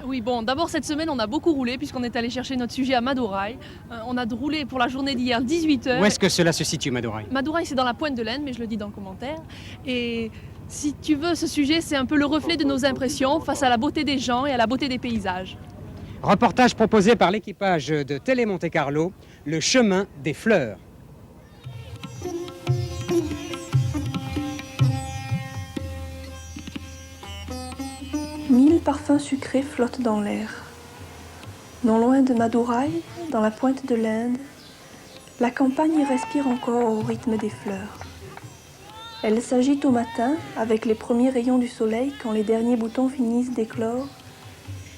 Oui, bon, d'abord cette semaine, on a beaucoup roulé puisqu'on est allé chercher notre sujet à Madurai. On a roulé pour la journée d'hier 18 Où heures. est-ce que cela se situe, Madurai? Madurai, c'est dans la pointe de l'Inde, mais je le dis dans le commentaire. Et si tu veux, ce sujet, c'est un peu le reflet de nos impressions face à la beauté des gens et à la beauté des paysages. Reportage proposé par l'équipage de Télé Monte Carlo, le chemin des fleurs. Mille parfums sucrés flottent dans l'air. Non loin de Madurai, dans la pointe de l'Inde, la campagne respire encore au rythme des fleurs. Elle s'agite au matin avec les premiers rayons du soleil quand les derniers boutons finissent d'éclore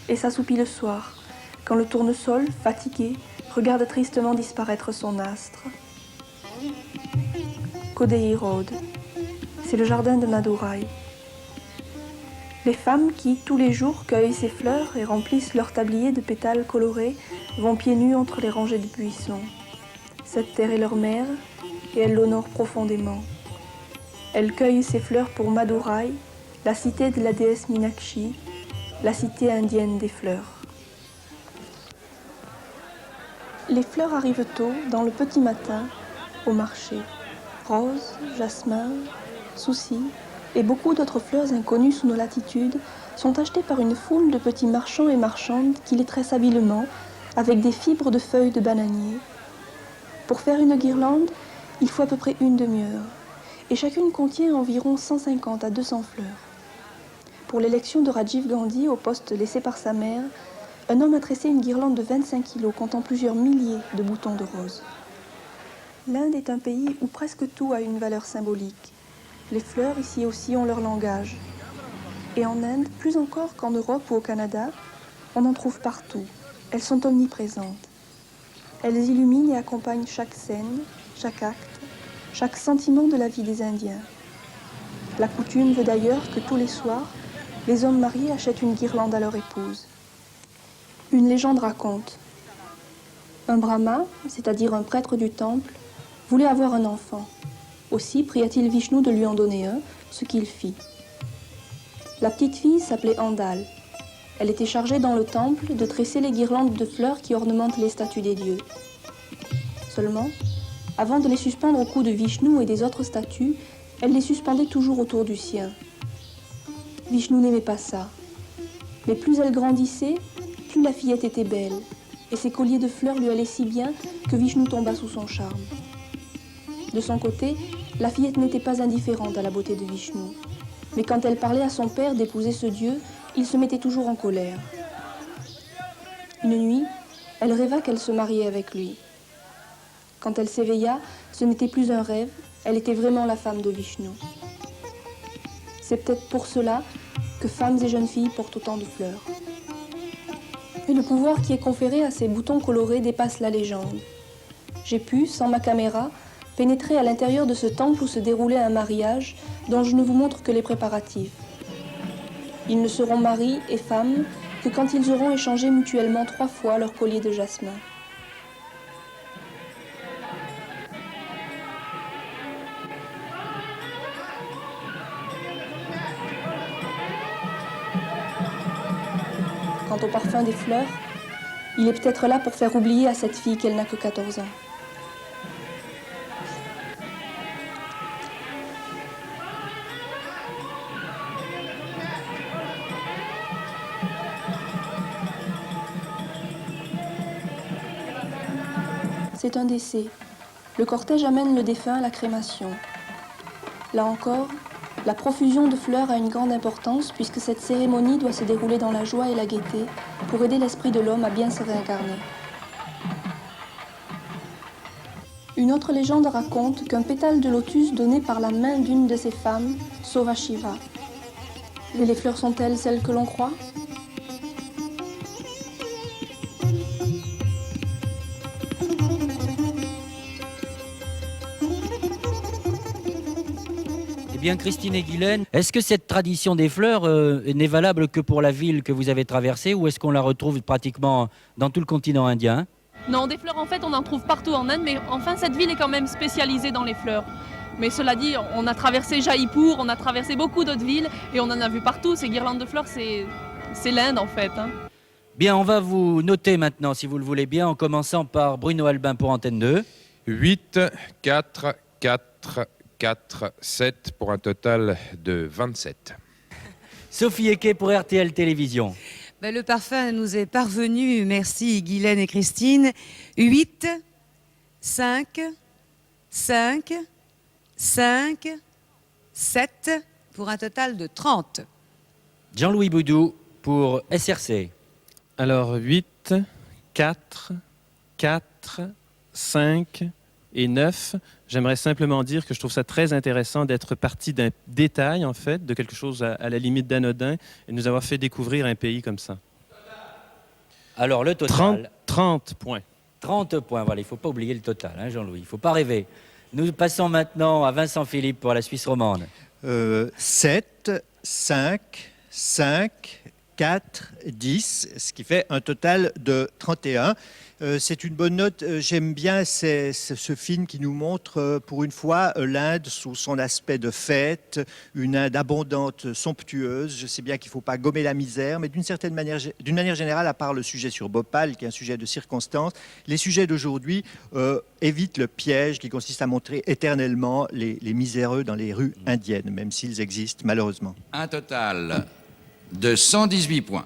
et s'assoupit le soir quand le tournesol, fatigué, regarde tristement disparaître son astre. Kodai Road, c'est le jardin de Madurai. Les femmes qui, tous les jours, cueillent ces fleurs et remplissent leur tablier de pétales colorés vont pieds nus entre les rangées de buissons. Cette terre est leur mère et elles l'honorent profondément. Elles cueillent ces fleurs pour Madurai, la cité de la déesse Minakshi, la cité indienne des fleurs. Les fleurs arrivent tôt, dans le petit matin, au marché. Roses, jasmin, soucis et beaucoup d'autres fleurs inconnues sous nos latitudes sont achetées par une foule de petits marchands et marchandes qui les tressent habilement avec des fibres de feuilles de bananier. Pour faire une guirlande, il faut à peu près une demi-heure et chacune contient environ 150 à 200 fleurs. Pour l'élection de Rajiv Gandhi au poste laissé par sa mère, un homme a tressé une guirlande de 25 kilos comptant plusieurs milliers de boutons de roses. L'Inde est un pays où presque tout a une valeur symbolique. Les fleurs ici aussi ont leur langage. Et en Inde, plus encore qu'en Europe ou au Canada, on en trouve partout. Elles sont omniprésentes. Elles illuminent et accompagnent chaque scène, chaque acte, chaque sentiment de la vie des Indiens. La coutume veut d'ailleurs que tous les soirs, les hommes mariés achètent une guirlande à leur épouse. Une légende raconte. Un brahma, c'est-à-dire un prêtre du temple, voulait avoir un enfant. Aussi pria-t-il Vishnu de lui en donner un, ce qu'il fit. La petite fille s'appelait Andal. Elle était chargée dans le temple de tresser les guirlandes de fleurs qui ornementent les statues des dieux. Seulement, avant de les suspendre au cou de Vishnu et des autres statues, elle les suspendait toujours autour du sien. Vishnu n'aimait pas ça. Mais plus elle grandissait, plus la fillette était belle, et ses colliers de fleurs lui allaient si bien que Vishnu tomba sous son charme. De son côté, la fillette n'était pas indifférente à la beauté de Vishnu. Mais quand elle parlait à son père d'épouser ce dieu, il se mettait toujours en colère. Une nuit, elle rêva qu'elle se mariait avec lui. Quand elle s'éveilla, ce n'était plus un rêve, elle était vraiment la femme de Vishnu. C'est peut-être pour cela que femmes et jeunes filles portent autant de fleurs. Et le pouvoir qui est conféré à ces boutons colorés dépasse la légende. J'ai pu, sans ma caméra, pénétrer à l'intérieur de ce temple où se déroulait un mariage dont je ne vous montre que les préparatifs. Ils ne seront mari et femme que quand ils auront échangé mutuellement 3 fois leur collier de jasmin. Quant au parfum des fleurs, il est peut-être là pour faire oublier à cette fille qu'elle n'a que 14 ans. C'est un décès. Le cortège amène le défunt à la crémation. Là encore, la profusion de fleurs a une grande importance puisque cette cérémonie doit se dérouler dans la joie et la gaieté pour aider l'esprit de l'homme à bien se réincarner. Une autre légende raconte qu'un pétale de lotus donné par la main d'une de ces femmes sauva Shiva. Et les fleurs sont-elles celles que l'on croit ? Eh bien, Christine et Guylaine, est-ce que cette tradition des fleurs n'est valable que pour la ville que vous avez traversée ou est-ce qu'on la retrouve pratiquement dans tout le continent indien ? Non, des fleurs, en fait, on en trouve partout en Inde, mais enfin, cette ville est quand même spécialisée dans les fleurs. Mais cela dit, on a traversé Jaipur, on a traversé beaucoup d'autres villes et on en a vu partout. Ces guirlandes de fleurs, c'est l'Inde, en fait. Bien, on va vous noter maintenant, si vous le voulez bien, en commençant par Bruno Albin pour Antenne 2. 8, 4, 4, 4, 7 pour un total de 27. Sophie Equet pour RTL Télévision. Ben, le parfum nous est parvenu, merci Guylaine et Christine. 8, 5, 5, 5, 7 pour un total de 30. Jean-Louis Boudou pour SRC. Alors 8, 4, 4, 5 et 9. J'aimerais simplement dire que je trouve ça très intéressant d'être parti d'un détail, en fait, de quelque chose à la limite d'anodin, et de nous avoir fait découvrir un pays comme ça. Alors le total. 30 points. 30 points, voilà, il ne faut pas oublier le total, hein, Jean-Louis, il ne faut pas rêver. Nous passons maintenant à Vincent Philippe pour la Suisse romande. 7, 5, 5, 4, 10, ce qui fait un total de 31. C'est une bonne note. J'aime bien ce film qui nous montre, pour une fois, l'Inde sous son aspect de fête, une Inde abondante, somptueuse. Je sais bien qu'il ne faut pas gommer la misère, mais d'une manière générale, à part le sujet sur Bhopal, qui est un sujet de circonstance, les sujets d'aujourd'hui évitent le piège qui consiste à montrer éternellement les miséreux dans les rues indiennes, même s'ils existent malheureusement. Un total de 118 points.